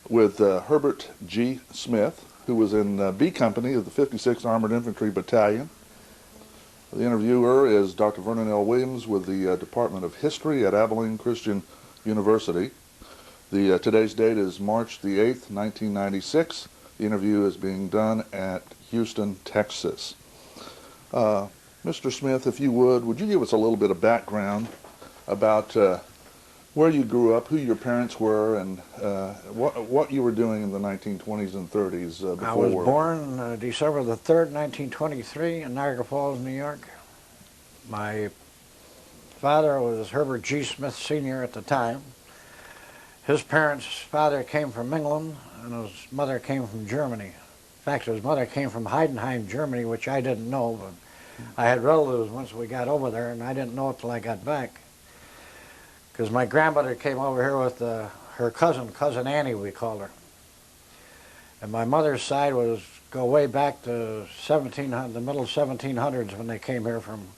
with Herbert G. Smith, who was in B Company of the 56th Armored Infantry Battalion. The interviewer is Dr. Vernon L. Williams with the Department of History at Abilene Christian University. Today's date is March the 8th, 1996. The interview is being done at Houston, Texas. Mr. Smith, if you would you give us a little bit of background about where you grew up, who your parents were, and what you were doing in the 1920s and 30s before I was war? born December the 3rd, 1923 in Niagara Falls, New York. My father was Herbert G. Smith Sr. at the time. His parents' father came from England and his mother came from Germany. In fact, his mother came from Heidenheim, Germany, which I didn't know, but I had relatives once we got over there, and I didn't know it till I got back. Because my grandmother came over here with her cousin Annie, we called her. And my mother's side was go way back to the middle 1700s when they came here from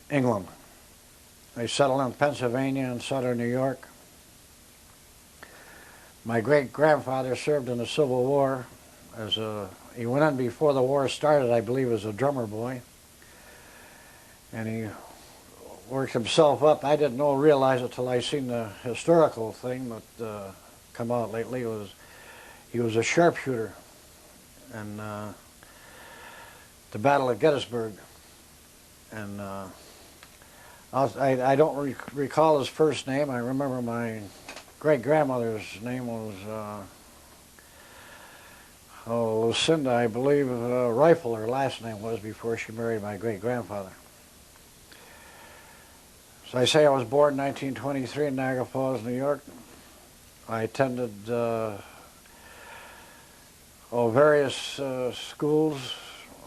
England. They settled in Pennsylvania and southern New York. My great-grandfather served in the Civil War he went in before the war started, I believe, as a drummer boy. And he worked himself up. I didn't realize it till I seen the historical thing that come out lately. He was a sharpshooter in the Battle of Gettysburg. And I don't recall his first name. I remember my great-grandmother's name was Lucinda, I believe. Rifle, her last name was, before she married my great-grandfather. So I say I was born in 1923 in Niagara Falls, New York. I attended various schools.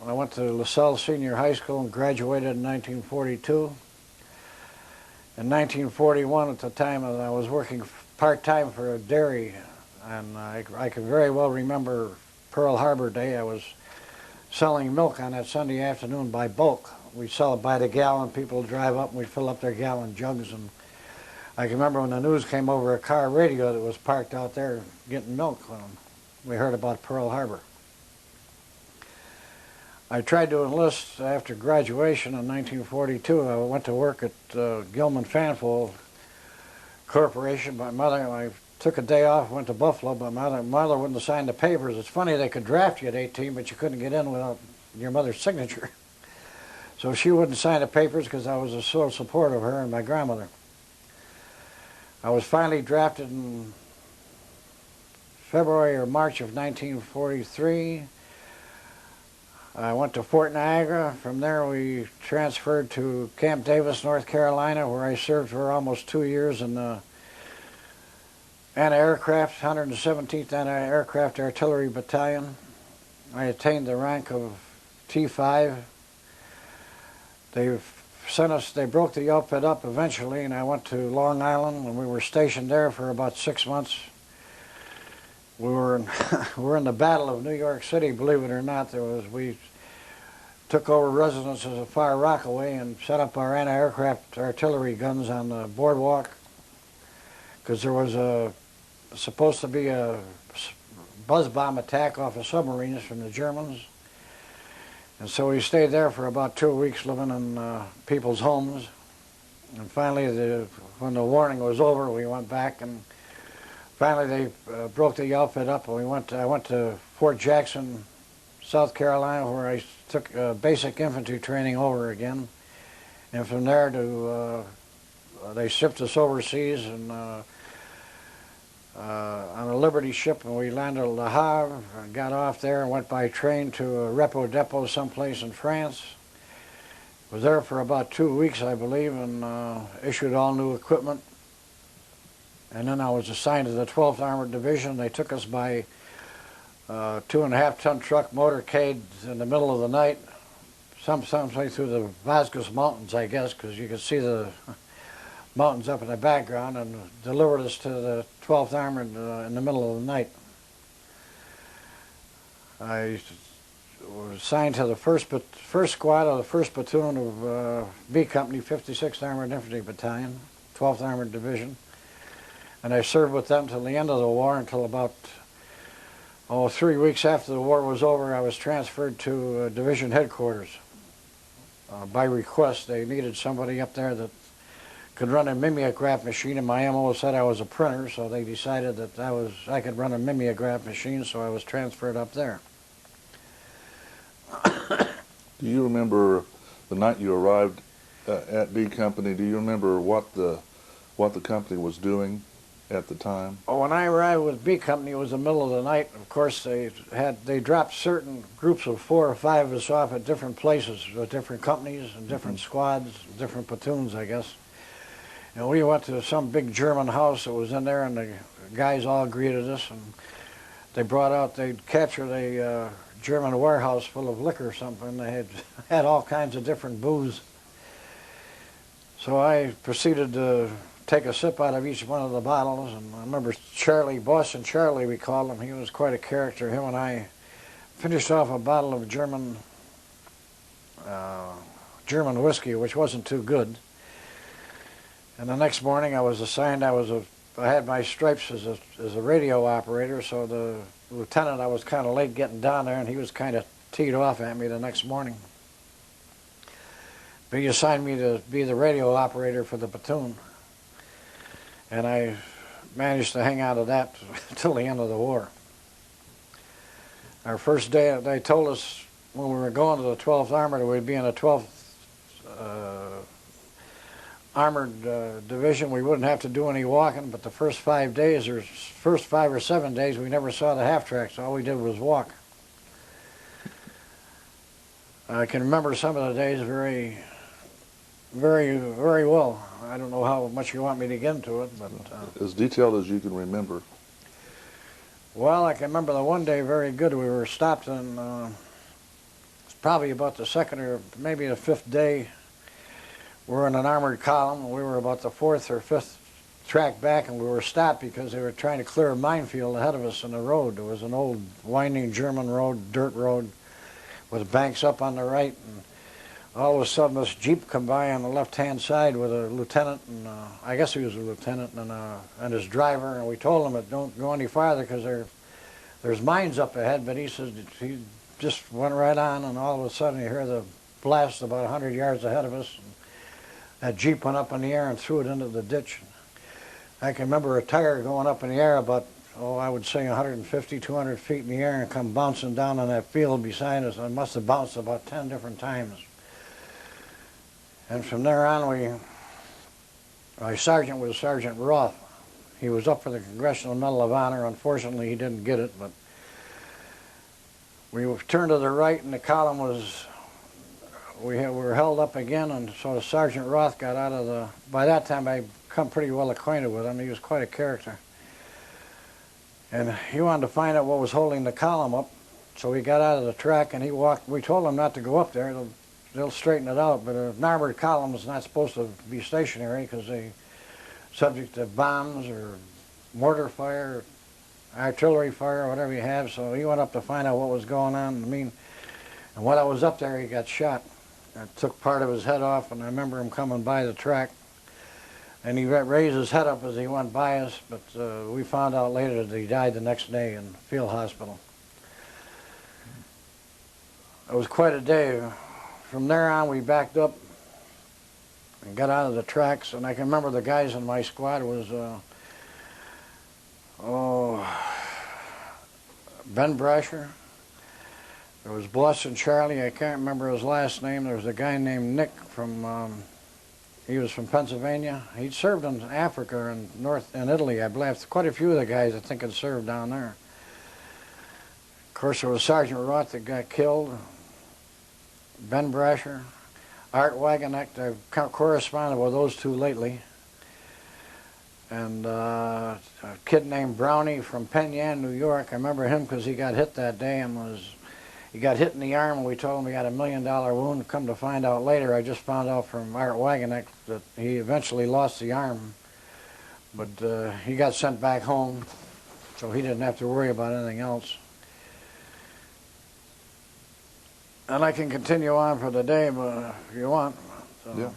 I went to LaSalle Senior High School and graduated in 1942. In 1941, at the time, I was working part-time for a dairy, and I can very well remember Pearl Harbor Day. I was selling milk on that Sunday afternoon by bulk. We'd sell it by the gallon. People would drive up and we'd fill up their gallon jugs. And I can remember when the news came over a car radio that was parked out there getting milk when we heard about Pearl Harbor. I tried to enlist after graduation in 1942. I went to work at Gilman Fanfold Corporation. I took a day off, went to Buffalo, but my mother wouldn't sign the papers. It's funny, they could draft you at 18, but you couldn't get in without your mother's signature. So she wouldn't sign the papers because I was a sole support of her and my grandmother. I was finally drafted in February or March of 1943. I went to Fort Niagara. From there we transferred to Camp Davis, North Carolina, where I served for almost 2 years in the anti-aircraft, 117th Anti-Aircraft Artillery Battalion. I attained the rank of T5. They broke the outfit up eventually, and I went to Long Island, and we were stationed there for about 6 months. We were in the Battle of New York City, believe it or not. We took over residences a Far Rockaway and set up our anti-aircraft artillery guns on the boardwalk, because there was supposed to be a buzz bomb attack off of submarines from the Germans. And so we stayed there for about 2 weeks living in people's homes. And finally, when the warning was over, we went back, and finally they broke the outfit up, and I went to Fort Jackson, South Carolina, where I took basic infantry training over again. And from there they shipped us overseas and on a Liberty ship, and we landed at Le Havre, and got off there and went by train to a repo depot someplace in France. Was there for about 2 weeks, I believe, and issued all new equipment. And then I was assigned to the 12th Armored Division. They took us by 2.5-ton truck motorcade in the middle of the night, someplace through the Vosges Mountains, I guess, because you could see the mountains up in the background, and delivered us to the 12th Armored in the middle of the night. I was assigned to the first squad of the 1st Platoon of B Company, 56th Armored Infantry Battalion, 12th Armored Division. And I served with them till the end of the war, until about 3 weeks after the war was over. I was transferred to division headquarters. By request, they needed somebody up there that could run a mimeograph machine, and my MO said I was a printer, so they decided that I could run a mimeograph machine, so I was transferred up there. Do you remember the night you arrived at B Company? Do you remember what the company was doing at the time? Oh, when I arrived with B Company, it was the middle of the night. Of course, they dropped certain groups of 4 or 5 of us off at different places, with different companies and different squads, different platoons, I guess. And we went to some big German house that was in there, and the guys all greeted us, and they'd captured a German warehouse full of liquor or something. They had all kinds of different booze. So I proceeded to take a sip out of each one of the bottles, and I remember Charlie, Boston Charlie we called him, he was quite a character. Him and I finished off a bottle of German whiskey, which wasn't too good. And the next morning I was assigned, I had my stripes as a radio operator, so the lieutenant, I was kind of late getting down there, and he was kind of teed off at me the next morning. But he assigned me to be the radio operator for the platoon. And I managed to hang out of that till the end of the war. Our first day, they told us when we were going to the 12th Armored, we'd be in the 12th Armored Division. We wouldn't have to do any walking, but the first 5 days, or first 5 or 7 days, we never saw the half-tracks. All we did was walk. I can remember some of the days very, very, very well. I don't know how much you want me to get into it, but as detailed as you can remember. Well, I can remember the one day very good. We were stopped in it's probably about the second or maybe the 5th day. We're in an armored column. We were about the 4th or 5th track back, and we were stopped because they were trying to clear a minefield ahead of us in the road. There was an old winding German road, dirt road, with banks up on the right, and all of a sudden this Jeep come by on the left-hand side with a lieutenant, and I guess he was a lieutenant, and his driver, and we told him that don't go any farther because there's mines up ahead, but he says he just went right on, and all of a sudden you hear the blast about 100 yards ahead of us, and that Jeep went up in the air and threw it into the ditch. I can remember a tire going up in the air about, I would say 150, 200 feet in the air, and come bouncing down on that field beside us. It must have bounced about 10 different times. And from there on, my sergeant was Sergeant Roth. He was up for the Congressional Medal of Honor. Unfortunately, he didn't get it, but we turned to the right, and the column was, we were held up again, and so Sergeant Roth got out of the, by that time I'd come pretty well acquainted with him. He was quite a character. And he wanted to find out what was holding the column up, so he got out of the track and he walked. We told him not to go up there. They'll straighten it out, but an armored column is not supposed to be stationary because they're subject to bombs or mortar fire, artillery fire, whatever you have. So he went up to find out what was going on. And while I was up there, he got shot. I took part of his head off, and I remember him coming by the track. And he raised his head up as he went by us, but we found out later that he died the next day in field hospital. It was quite a day. From there on, we backed up and got out of the tracks, and I can remember the guys in my squad was Ben Brasher. There was Boston Charlie. I can't remember his last name. There was a guy named Nick from, he was from Pennsylvania. He'd served in Africa and in Italy, I believe. Quite a few of the guys I think had served down there. Of course, there was Sergeant Roth that got killed. Ben Brasher, Art Wagenknecht. I've corresponded with those two lately. And a kid named Brownie from Penn Yan, New York. I remember him because he got hit that day and he got hit in the arm, and we told him he had $1 million wound. Come to find out later, I just found out from Art Wagenknecht that he eventually lost the arm, but he got sent back home, so he didn't have to worry about anything else. And I can continue on for the day, but if you want. So. Yeah.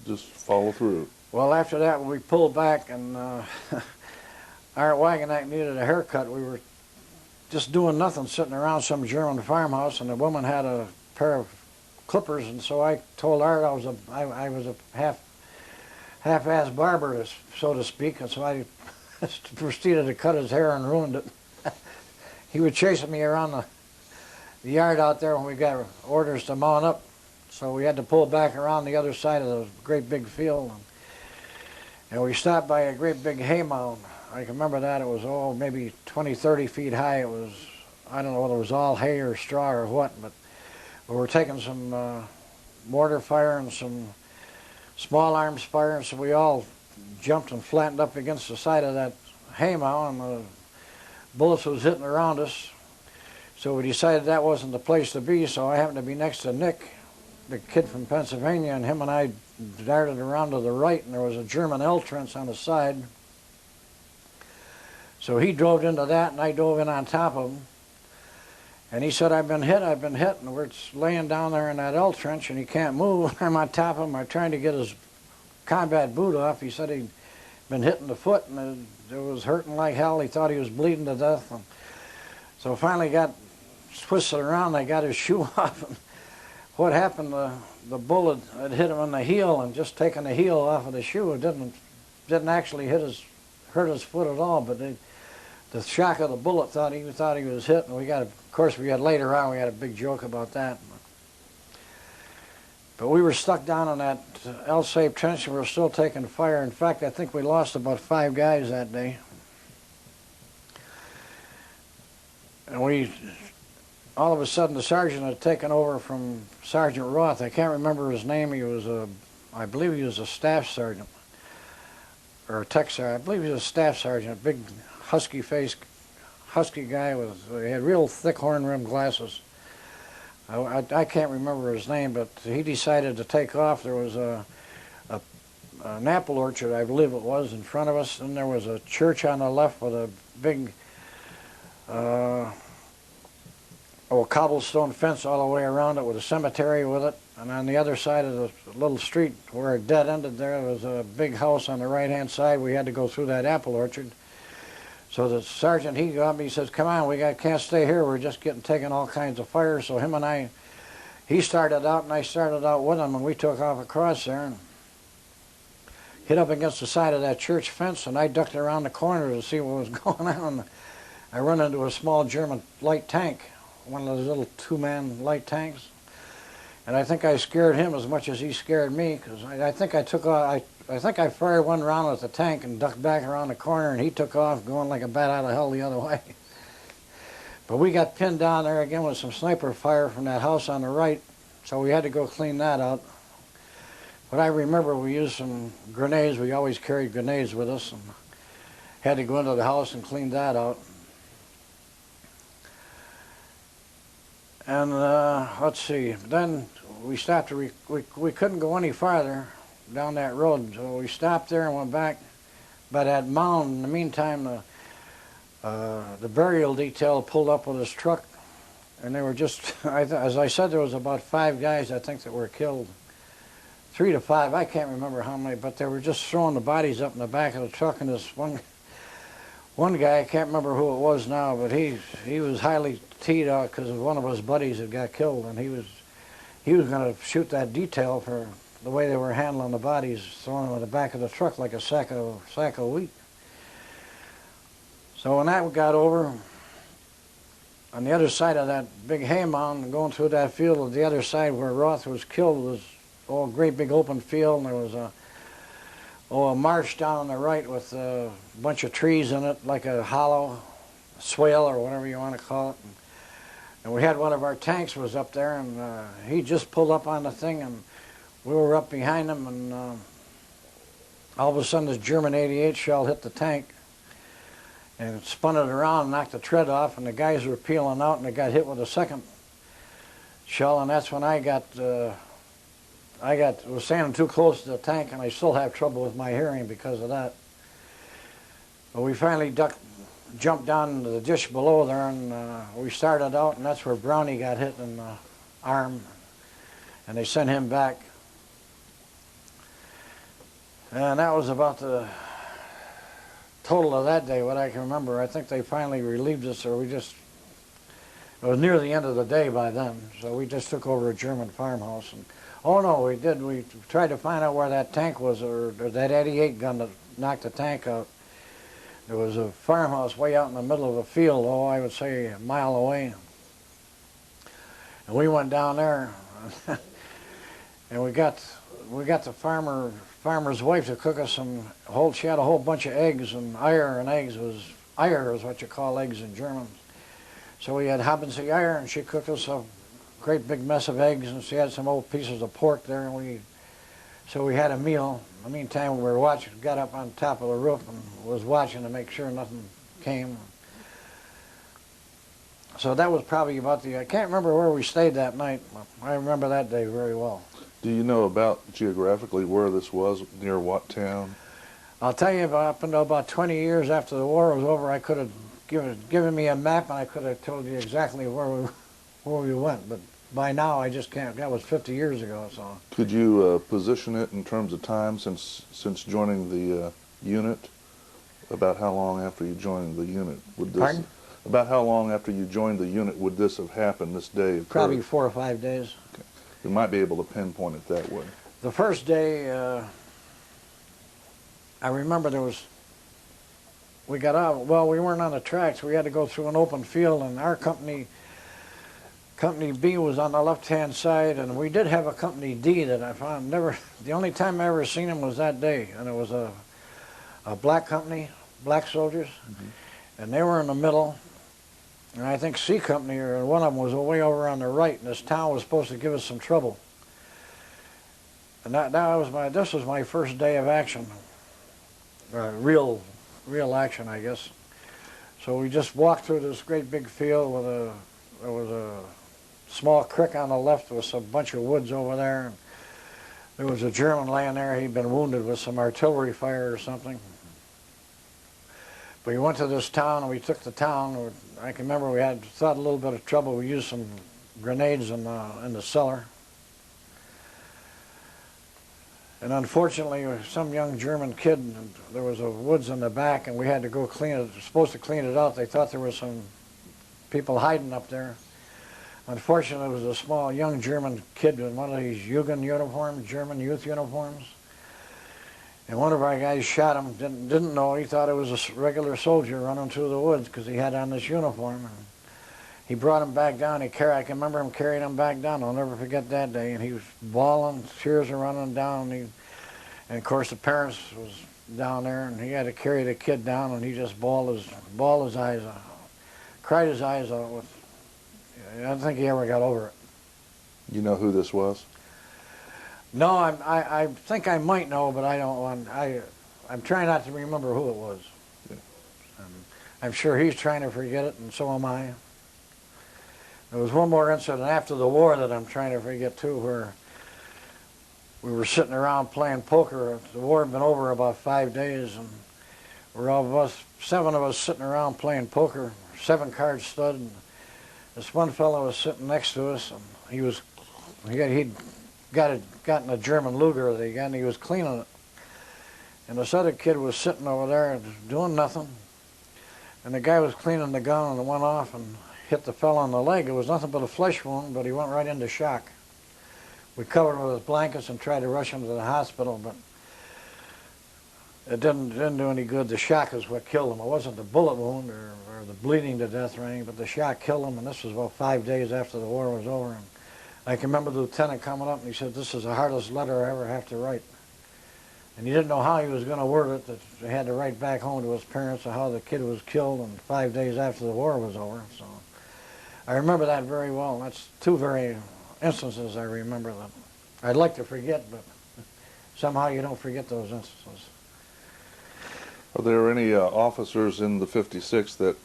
Just follow through. Well, after that, we pulled back, and our wagonette needed a haircut. We were just doing nothing, sitting around some German farmhouse, and the woman had a pair of clippers, and so I told Art I was a half-ass barber, so to speak, and so I proceeded to cut his hair and ruined it. He was chasing me around the yard out there when we got orders to mount up, so we had to pull back around the other side of the great big field, and we stopped by a great big hay mound. I can remember that. It was, maybe 20, 30 feet high. It was, I don't know whether it was all hay or straw or what, but we were taking some mortar fire and some small arms fire, so we all jumped and flattened up against the side of that hay mound, and the bullets was hitting around us. So we decided that wasn't the place to be, so I happened to be next to Nick, the kid from Pennsylvania, and him and I darted around to the right, and there was a German L trench on the side. So he drove into that, and I dove in on top of him. And he said, I've been hit, and we're laying down there in that L trench, and he can't move. I'm on top of him. I'm trying to get his combat boot off. He said he'd been hit in the foot, and it was hurting like hell. He thought he was bleeding to death. And so finally got twisted around. I got his shoe off. And what happened, the bullet had hit him in the heel, and just taking the heel off of the shoe, it didn't actually hurt his foot at all, but the shock of the bullet thought he was hit, and of course later on we had a big joke about that. But we were stuck down in that L-shaped trench, and we were still taking fire. In fact, I think we lost about 5 guys that day. And all of a sudden, the sergeant had taken over from Sergeant Roth. I can't remember his name. I believe he was a staff sergeant, or a tech sergeant. I believe he was a staff sergeant, a big husky-faced, husky guy he had real thick horn-rimmed glasses. I can't remember his name, but he decided to take off. There was an apple orchard, I believe it was, in front of us, and there was a church on the left with a big cobblestone fence all the way around it with a cemetery with it, and on the other side of the little street where it dead ended there was a big house on the right-hand side. We had to go through that apple orchard. So the sergeant, he got me, he says, come on, can't stay here. We're just taking all kinds of fire. So him and he started out, and I started out with him, and we took off across there and hit up against the side of that church fence, and I ducked around the corner to see what was going on. I run into a small German light tank, one of those little 2-man light tanks, and I think I scared him as much as he scared me, because I think I fired one round at the tank and ducked back around the corner, and he took off going like a bat out of hell the other way. But we got pinned down there again with some sniper fire from that house on the right, so we had to go clean that out. But I remember we used some grenades. We always carried grenades with us, and had to go into the house and clean that out. And let's see, then we stopped. We couldn't go any farther down that road, so we stopped there and went back by that mound. In the meantime, the burial detail pulled up with his truck, and they were just, as I said, there was about 5 guys, I think, that were killed. 3 to 5, I can't remember how many, but they were just throwing the bodies up in the back of the truck, and this one guy, I can't remember who it was now, but he was highly teed out because one of his buddies had got killed, and he was going to shoot that detail for the way they were handling the bodies, throwing them in the back of the truck like a sack of wheat. So when that got over, on the other side of that big hay mound, going through that field, on the other side where Roth was killed was a great big open field, and there was a marsh down on the right with a bunch of trees in it, like a hollow swale or whatever you want to call it. And we had one of our tanks was up there, and he just pulled up on the thing, and we were up behind him, and all of a sudden this German 88 shell hit the tank and it spun it around and knocked the tread off, and the guys were peeling out, and they got hit with a second shell, and that's when I was standing too close to the tank, and I still have trouble with my hearing because of that. But we finally jumped down into the ditch below there, and we started out, and that's where Brownie got hit in the arm, and they sent him back. And that was about the total of that day, what I can remember. I think they finally relieved us, or it was near the end of the day by then, so we just took over a German farmhouse. And oh no, we did. We tried to find out where that tank was, or that 88 gun that knocked the tank out. There was a farmhouse way out in the middle of a field, I would say a mile away. And we went down there, and we got the farmer's wife to cook us she had a whole bunch of eggs, and Eier is what you call eggs in German. So we had Habensee Eier, and she cooked us a great big mess of eggs, and she had some old pieces of pork there, and so we had a meal. In the meantime, we were watching, got up on top of the roof and was watching to make sure nothing came. So that was probably I can't remember where we stayed that night. I remember that day very well. Do you know about geographically where this was, near what town? I'll tell you, up until about 20 years after the war was over, I could have given me a map, and I could have told you exactly where we went. But by now, I just can't. That was 50 years ago. So. Could you position it in terms of time since joining the unit? About how long after you joined the unit would this? Pardon? About how long after you joined the unit would this have happened? This day occurred? Probably 4 or 5 days. Okay. We might be able to pinpoint it that way. The first day, I remember we got out. Well, we weren't on the tracks. We had to go through an open field, and our company B was on the left-hand side, and we did have a Company D that I found the only time I ever seen him was that day, and it was a black company, black soldiers, and they were in the middle, and I think C Company, or one of them, was way over on the right, and this town was supposed to give us some trouble. And this was my first day of action, real action, I guess. So we just walked through this great big field there was a small creek on the left with a bunch of woods over there. And there was a German laying there. He'd been wounded with some artillery fire or something. But we went to this town, and we took the town. I can remember we thought a little bit of trouble. We used some grenades in the cellar. And unfortunately, some young German kid, there was a woods in the back, and we had to go clean it. Supposed to clean it out. They thought there were some people hiding up there. Unfortunately, it was a small young German kid in one of these Jugend uniforms, German youth uniforms. And one of our guys shot him, didn't know. He thought it was a regular soldier running through the woods because he had on this uniform. And he brought him back down. I can remember him carrying him back down. I'll never forget that day. And he was bawling, tears were running down. And of course, the parents was down there, and he had to carry the kid down, and he just bawled his eyes out, cried his eyes out. I don't think he ever got over it. You know who this was? No, I think I might know, but I don't want. I'm trying not to remember who it was. Yeah. I'm sure he's trying to forget it, and so am I. There was one more incident after the war that I'm trying to forget too, where we were sitting around playing poker. The war had been over about 5 days, and we're 7 of us sitting around playing poker, 7-card stud. And this one fellow was sitting next to us, and he'd gotten a German Luger that he got, and he was cleaning it. And this other kid was sitting over there doing nothing. And the guy was cleaning the gun, and it went off and hit the fellow on the leg. It was nothing but a flesh wound, but he went right into shock. We covered him with blankets and tried to rush him to the hospital, but it didn't do any good. The shock is what killed him. It wasn't the bullet wound or the bleeding to death or anything, but the shock killed him, and this was about 5 days after the war was over. And I can remember the lieutenant coming up, and he said, "This is the hardest letter I ever have to write." And he didn't know how he was going to word it, that he had to write back home to his parents of how the kid was killed, and 5 days after the war was over. So I remember that very well. That's 2 very instances I remember that I'd like to forget, but somehow you don't forget those instances. Are there any officers in the 56 that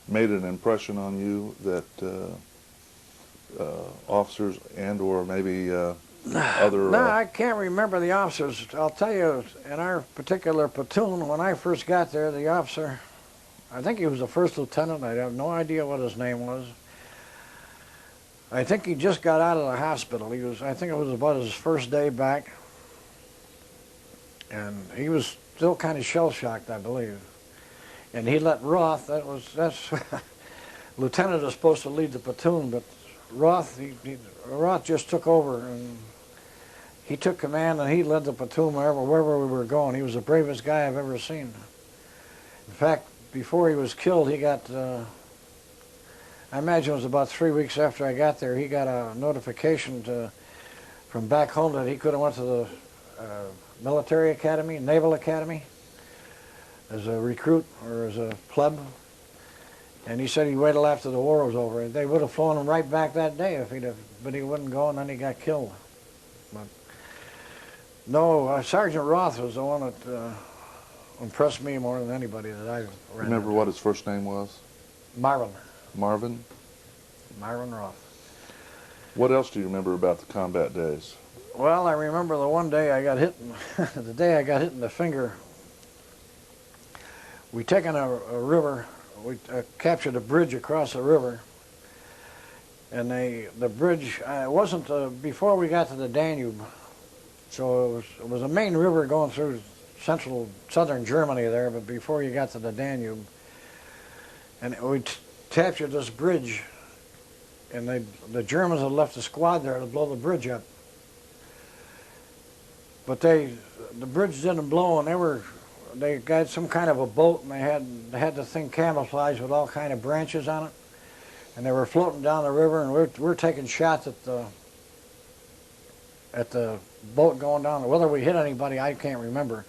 made an impression on you, that officers and or maybe other... No, I can't remember the officers. I'll tell you, in our particular platoon, when I first got there, the officer, I think he was the first lieutenant. I have no idea what his name was. I think he just got out of the hospital. I think it was about his first day back. And he was still kind of shell-shocked, I believe. And he let Roth, that's lieutenant is supposed to lead the platoon, but Roth just took over, and he took command, and he led the platoon wherever we were going. He was the bravest guy I've ever seen. In fact, before he was killed, he got, I imagine it was about 3 weeks after I got there, he got a notification from back home that he could have went to the military academy, naval academy, as a recruit or as a pleb. And he said he'd wait till after the war was over. They would have flown him right back that day if he'd have, but he wouldn't go, and then he got killed. But no, Sergeant Roth was the one that impressed me more than anybody that I ran Remember into. what his first name was? Marvin. Marvin? Marvin Roth. What else do you remember about the combat days? Well, I remember the one day I got hit, the day I got hit in the finger. We taken a river, we captured a bridge across the river, and the bridge, it wasn't before we got to the Danube, so it was a main river going through southern Germany there, but before you got to the Danube, and we captured this bridge, and the Germans had left a squad there to blow the bridge up. But the bridge didn't blow, and they got some kind of a boat, and they had the thing camouflaged with all kind of branches on it, and they were floating down the river, and we're taking shots at the boat going down. Whether we hit anybody, I can't remember,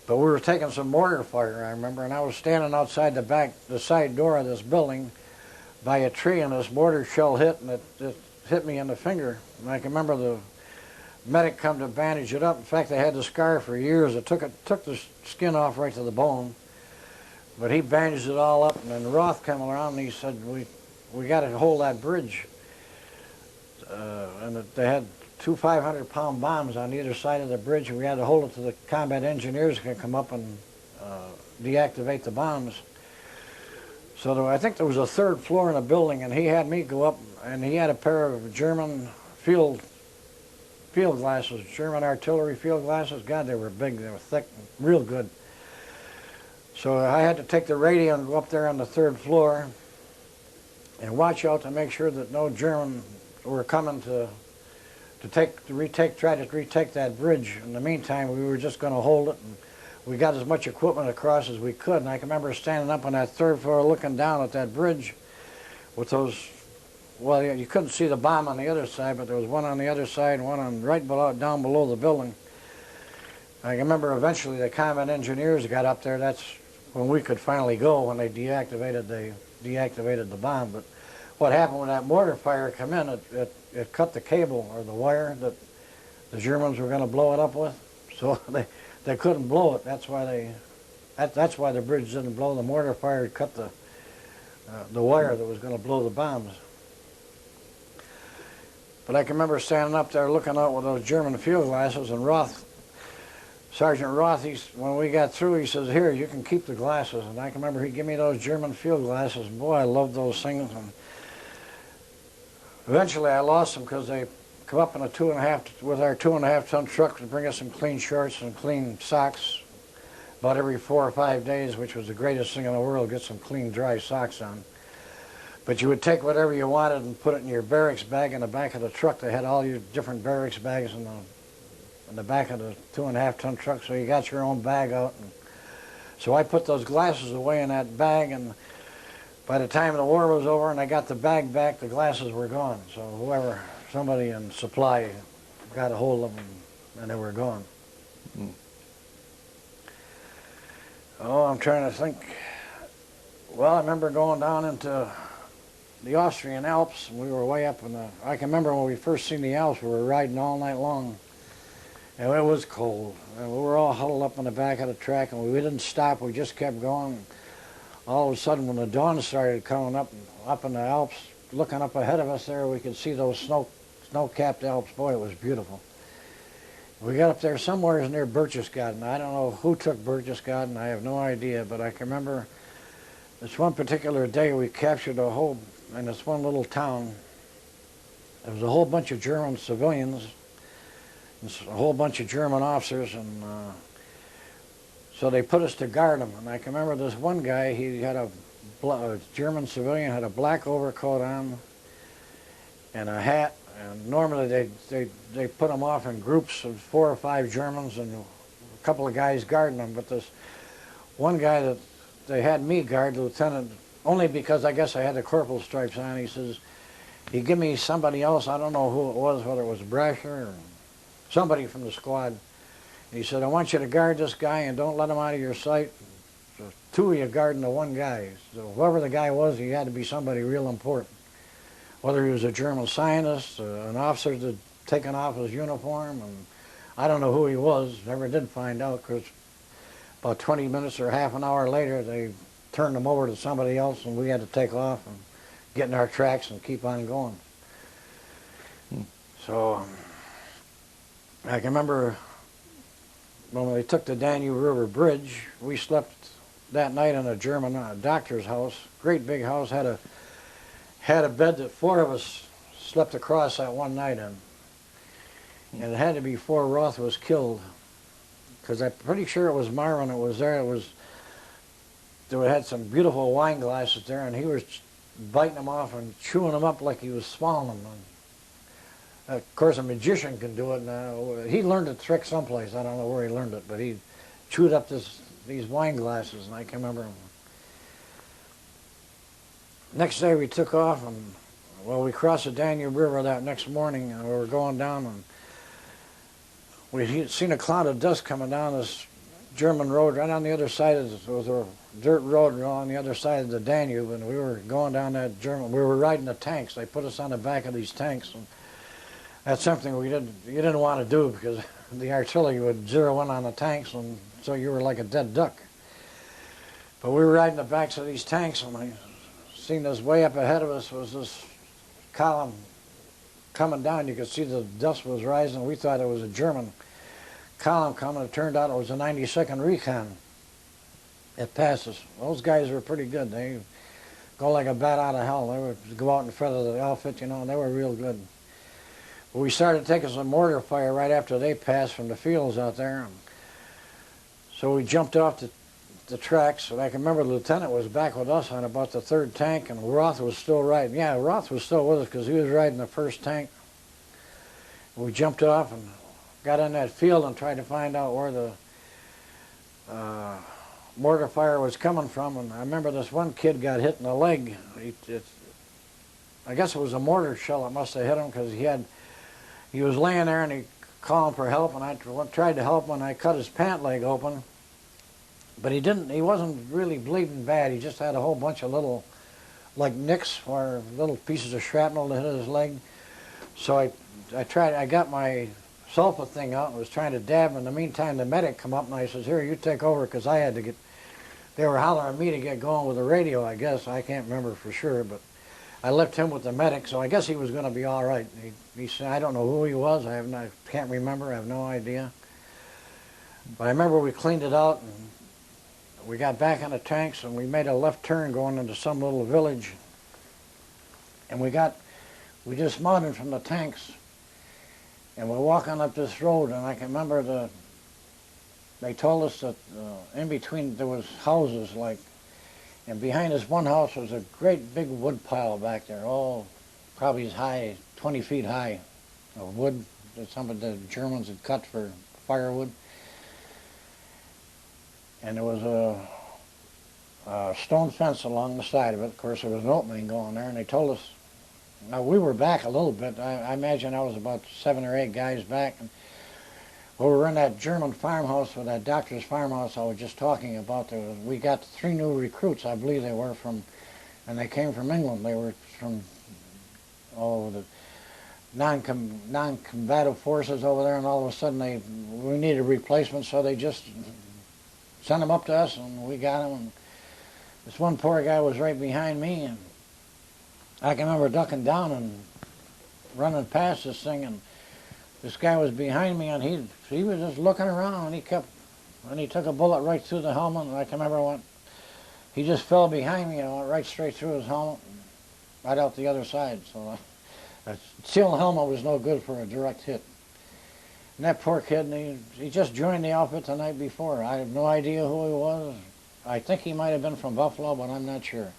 but we were taking some mortar fire, I remember, and I was standing outside the side door of this building by a tree, and this mortar shell hit, and it hit me in the finger, and I can remember the medic come to bandage it up. In fact, I had the scar for years. It took the skin off right to the bone, but he bandaged it all up. And then Roth came around and he said, "We got to hold that bridge." And they had two 500-pound bombs on either side of the bridge, and we had to hold it till the combat engineers could come up and deactivate the bombs. So I think there was a third floor in the building, and he had me go up, and he had a pair of German field glasses, German artillery field glasses. God, they were big, they were thick, real good. So I had to take the radio and go up there on the third floor and watch out to make sure that no German were coming to try to retake that bridge. In the meantime, we were just going to hold it, and we got as much equipment across as we could. And I can remember standing up on that third floor looking down at that bridge with those. Well, you couldn't see the bomb on the other side, but there was one on the other side and one down below the building. I remember eventually the combat engineers got up there. That's when we could finally go, when they deactivated the bomb. But what happened when that mortar fire came in, it cut the cable or the wire that the Germans were going to blow it up with. So they couldn't blow it. That's why the bridge didn't blow. The mortar fire cut the wire that was going to blow the bombs. But I can remember standing up there looking out with those German field glasses, and Sergeant Roth, when we got through, he says, "Here, you can keep the glasses." And I can remember he gave me those German field glasses, and boy, I loved those things. And eventually I lost them because they come up in with our 2.5-ton truck to bring us some clean shorts and clean socks about every 4 or 5 days, which was the greatest thing in the world, get some clean, dry socks on. But you would take whatever you wanted and put it in your barracks bag in the back of the truck. They had all your different barracks bags in the back of the 2.5-ton truck, so you got your own bag out. And so I put those glasses away in that bag, and by the time the war was over and I got the bag back, the glasses were gone. So somebody in supply got a hold of them, and they were gone. Mm. Oh, I'm trying to think. Well, I remember going down into the Austrian Alps, and we were way up I can remember when we first seen the Alps, we were riding all night long, and it was cold, and we were all huddled up on the back of the track, and we didn't stop, we just kept going. All of a sudden, when the dawn started coming up in the Alps, looking up ahead of us there, we could see those snow-capped Alps. Boy, it was beautiful. We got up there somewhere near Berchtesgaden. I don't know who took Berchtesgaden, I have no idea, but I can remember this one particular day we captured in this one little town, there was a whole bunch of German civilians, and a whole bunch of German officers, and So they put us to guard them. And I can remember this one guy, he had a German civilian, had a black overcoat on and a hat. And normally they put them off in groups of 4 or 5 Germans and a couple of guys guarding them. But this one guy that they had me guard, the lieutenant, only because I guess I had the corporal stripes on, he gave me somebody else, I don't know who it was, whether it was Brasher or somebody from the squad. And he said, I want you to guard this guy and don't let him out of your sight. So 2 of you guarding the one guy. So whoever the guy was, he had to be somebody real important. Whether he was a German scientist, an officer that taken off his uniform, and I don't know who he was, never did find out, because about 20 minutes or half an hour later, they turned him over to somebody else, and we had to take off and get in our tracks and keep on going. So I can remember when they took the Danube River Bridge, we slept that night in a German doctor's house, great big house, had a bed that 4 of us slept across that one night in. And it had to be before Roth was killed, because I'm pretty sure it was Marvin that was there. They had some beautiful wine glasses there, and he was biting them off and chewing them up like he was swallowing them. And of course, a magician can do it. Now, he learned the trick someplace. I don't know where he learned it, but he chewed up these wine glasses, and I can remember him. Next day we took off, and we crossed the Danube River that next morning, and we were going down, and we'd seen a cloud of dust coming down this German road right on the other side of it. Was a dirt road on the other side of the Danube, and we were going down that we were riding the tanks. They put us on the back of these tanks, and that's something you didn't want to do, because the artillery would zero in on the tanks, and so you were like a dead duck. But we were riding the backs of these tanks, and I seen this way up ahead of us was this column coming down. You could see the dust was rising. We thought it was a German column coming. It turned out it was a 92nd Recon. It passed us. Those guys were pretty good. They go like a bat out of hell. They would go out in front of the outfit, you know, and they were real good. But we started taking some mortar fire right after they passed from the fields out there. And so we jumped off the tracks, and I can remember the lieutenant was back with us on about the 3rd tank, and Roth was still riding. Yeah, Roth was still with us because he was riding the 1st tank. We jumped off and got in that field and tried to find out where the mortar fire was coming from, and I remember this one kid got hit in the leg. I guess it was a mortar shell that must have hit him, because he was laying there and he calling for help, and I tried to help him, and I cut his pant leg open. But he wasn't really bleeding bad. He just had a whole bunch of little, like nicks or little pieces of shrapnel that hit his leg. So I got my sulfa thing out and was trying to dab him. In the meantime, the medic come up and I says, here, you take over, because I had to get, they were hollering at me to get going with the radio, I guess. I can't remember for sure, but I left him with the medic, so I guess he was going to be all right. He said, I don't know who he was. I can't remember. I have no idea. But I remember we cleaned it out, and we got back on the tanks, and we made a left turn going into some little village. And we dismounted from the tanks, and we're walking up this road, and I can remember they told us that in between there was houses, and behind this one house was a great big wood pile back there, probably as high, 20 feet high, of wood that some of the Germans had cut for firewood. And there was a stone fence along the side of it. Of course, there was an opening going there, and they told us, now we were back a little bit. I imagine I was about 7 or 8 guys back. And we were in that German farmhouse, or that doctor's farmhouse I was just talking about. We got 3 new recruits, I believe they were and they came from England. They were from, the non-combative forces over there, and all of a sudden we needed replacements, so they just sent them up to us, and we got them. And this one poor guy was right behind me, and I can remember ducking down and running past this thing, and this guy was behind me, and he was just looking around, and he took a bullet right through the helmet, and I can remember he just fell behind me and went right straight through his helmet, right out the other side. So that steel helmet was no good for a direct hit. And that poor kid, and he just joined the outfit the night before. I have no idea who he was. I think he might have been from Buffalo, but I'm not sure.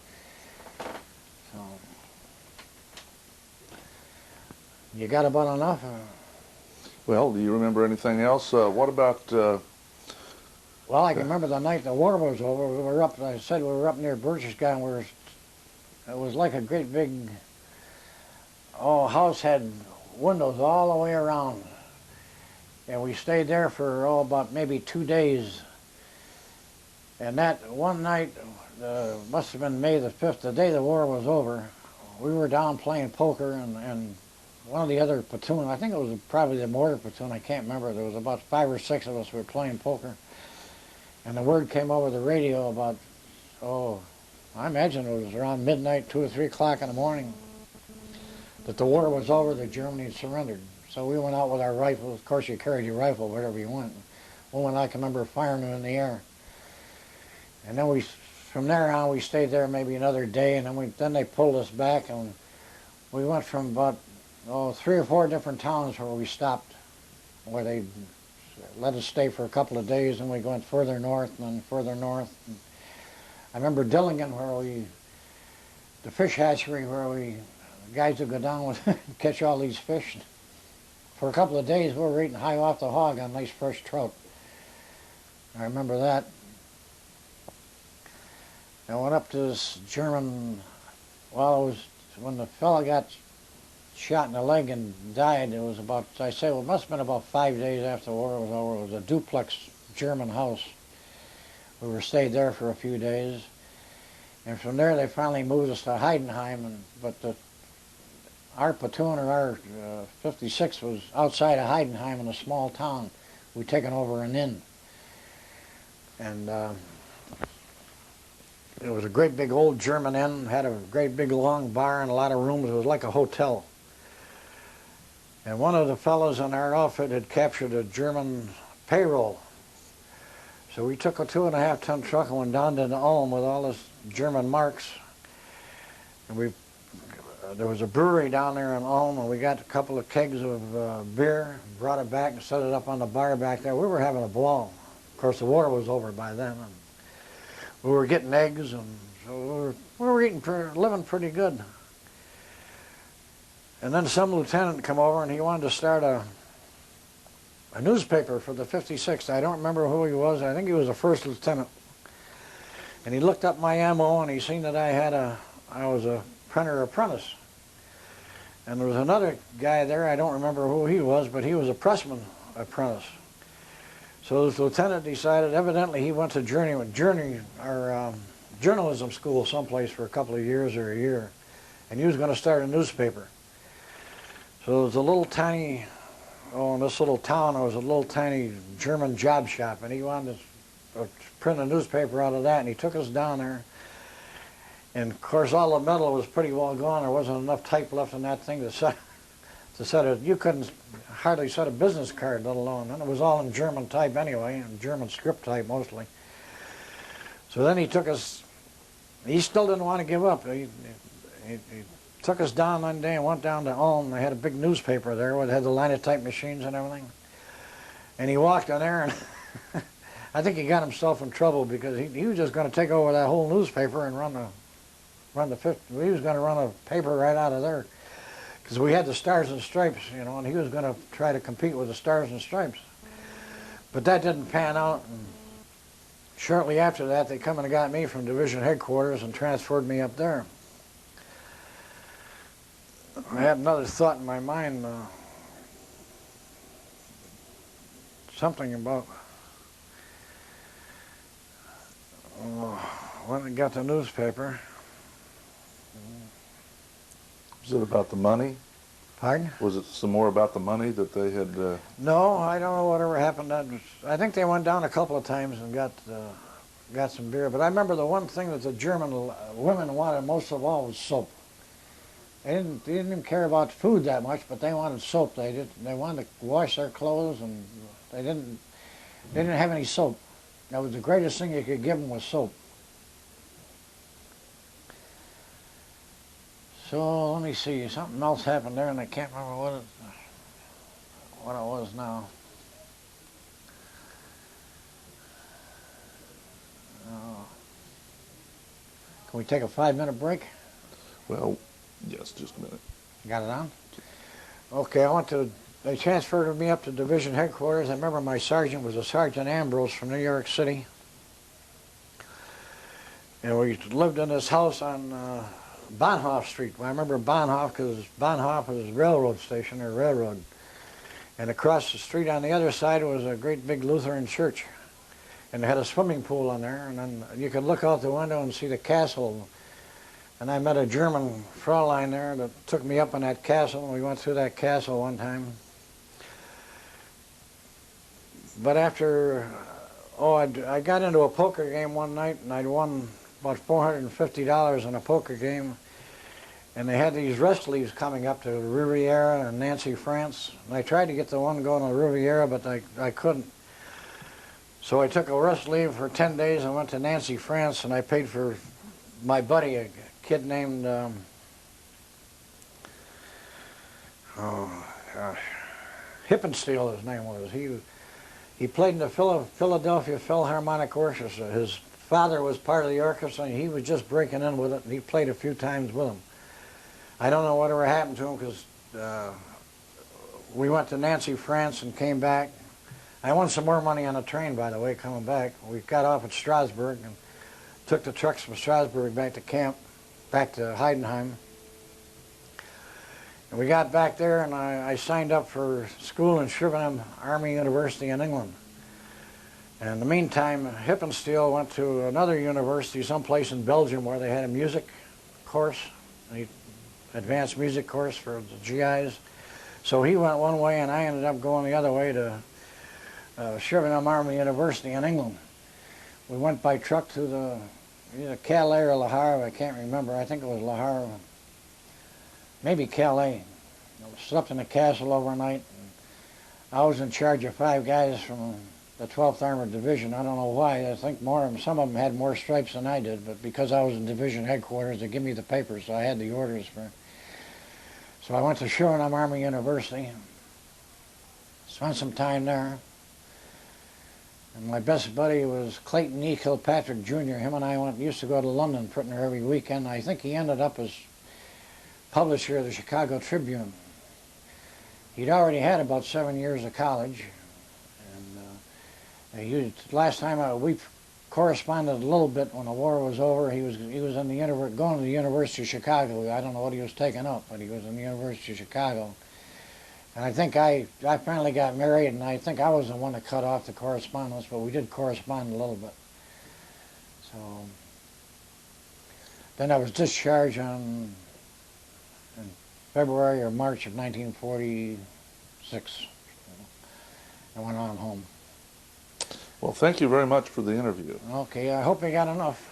So, you got about enough? Well, do you remember anything else? What about... Well, I can remember the night the war was over. We were up, I said we were up near Berchtesgaden. It was like a great big, house had windows all the way around. And we stayed there for, about maybe 2 days. And that one night, must have been May the 5th, the day the war was over, we were down playing poker, and one of the other platoon, I think it was probably the mortar platoon, I can't remember, there was about 5 or 6 of us who were playing poker. And the word came over the radio about, I imagine it was around midnight, 2 or 3 o'clock in the morning, that the war was over, that Germany had surrendered. So we went out with our rifles. Of course, you carried your rifle wherever you went. I can remember firing them in the air. And then from there on, we stayed there maybe another day, and then they pulled us back, and we went from about 3 or 4 different towns where we stopped, where they let us stay for a couple of days, and we went further north and then further north. And I remember Dillingen, the fish hatchery, the guys would go down with catch all these fish. For a couple of days, we were eating high off the hog on nice fresh trout. I remember that. I went up to this German, it was when the fellow got shot in the leg and died. It was about, it must have been about 5 days after the war was over. It was a duplex German house. We stayed there for a few days. And from there, they finally moved us to Heidenheim, but our platoon, or our 56, was outside of Heidenheim in a small town. We'd taken over an inn. And it was a great big old German inn, had a great big long bar and a lot of rooms. It was like a hotel. And one of the fellows in our outfit had captured a German payroll. So we took a 2.5-ton truck and went down to the Ulm with all this German marks. And there was a brewery down there in Ulm, and we got a couple of kegs of beer, brought it back and set it up on the bar back there. We were having a ball. Of course, the war was over by then. And we were getting eggs, and so we were living pretty good. And then some lieutenant come over, and he wanted to start a newspaper for the 56th. I don't remember who he was. I think he was a first lieutenant. And he looked up my MO, and he seen that I was a printer apprentice. And there was another guy there, I don't remember who he was, but he was a pressman apprentice. So this lieutenant decided, evidently he went to journalism school someplace for a couple of years or a year, and he was going to start a newspaper. So there was a little tiny, in this little town, there was a little tiny German job shop, and he wanted to print a newspaper out of that, and he took us down there. And of course, all the metal was pretty well gone. There wasn't enough type left in that thing to set it. You couldn't hardly set a business card, let alone. And it was all in German type anyway, in German script type mostly. So then he took us. He still didn't want to give up. He took us down one day and went down to Ulm. They had a big newspaper there where they had the linotype machines and everything. And he walked in there, and I think he got himself in trouble because he was just going to take over that whole newspaper and run the fifth. He was going to run a paper right out of there because we had the Stars and Stripes, and he was going to try to compete with the Stars and Stripes. But that didn't pan out. And shortly after that, they come and got me from division headquarters and transferred me up there. I had another thought in my mind, something about when I got the newspaper. Was it about the money? Pardon? Was it some more about the money that they had... No, I don't know whatever happened. I think they went down a couple of times and got some beer. But I remember the one thing that the German women wanted most of all was soap. They didn't even care about food that much, but they wanted soap. They wanted to wash their clothes, and they didn't have any soap. That was the greatest thing you could give them was soap. So let me see, something else happened there, and I can't remember what it was now. Can we take a 5-minute break? Well, yes, just a minute. Got it on? Okay, they transferred me up to division headquarters. I remember my sergeant was a Sergeant Ambrose from New York City. And we lived in this house on Bahnhof Street. I remember Bahnhof because Bahnhof was a railroad station or railroad. And across the street on the other side was a great big Lutheran church. And they had a swimming pool in there. And then you could look out the window and see the castle. And I met a German Fraulein there that took me up in that castle. And we went through that castle one time. But after, I got into a poker game one night and I'd won about $450 in a poker game. And they had these rest leaves coming up to Riviera and Nancy, France. And I tried to get the one going to Riviera, but I couldn't. So I took a rest leave for 10 days and went to Nancy, France, and I paid for my buddy, a kid named, Hippensteel, his name was. He played in the Philadelphia Philharmonic Orchestra. His father was part of the orchestra, and he was just breaking in with it, and he played a few times with him. I don't know whatever happened to him because we went to Nancy, France, and came back. I won some more money on a train, by the way, coming back. We got off at Strasbourg and took the trucks from Strasbourg back to camp, back to Heidenheim. And we got back there, and I signed up for school in Chauvenham Army University in England. And in the meantime, Hippensteel went to another university someplace in Belgium where they had a music course, an advanced music course for the GIs. So he went one way, and I ended up going the other way to Chauvenham Army University in England. We went by truck to either Calais or Le Havre, I can't remember. I think it was Le Havre, maybe Calais. I slept in the castle overnight. And I was in charge of 5 guys from the 12th Armored Division. I don't know why. I think some of them had more stripes than I did, but because I was in division headquarters, they gave me the papers, so I had the orders for. So I went to Chauvenham Army University, spent some time there. And my best buddy was Clayton E. Kilpatrick Jr. Him and I used to go to London pretty near every weekend. I think he ended up as publisher of the Chicago Tribune. He'd already had about 7 years of college. And last time we corresponded a little bit when the war was over. He was going to the University of Chicago. I don't know what he was taking up, but he was in the University of Chicago. And I think I finally got married, and I think I was the one that cut off the correspondence, but we did correspond a little bit. So then I was discharged in February or March of 1946. I went on home. Well, thank you very much for the interview. Okay, I hope you got enough.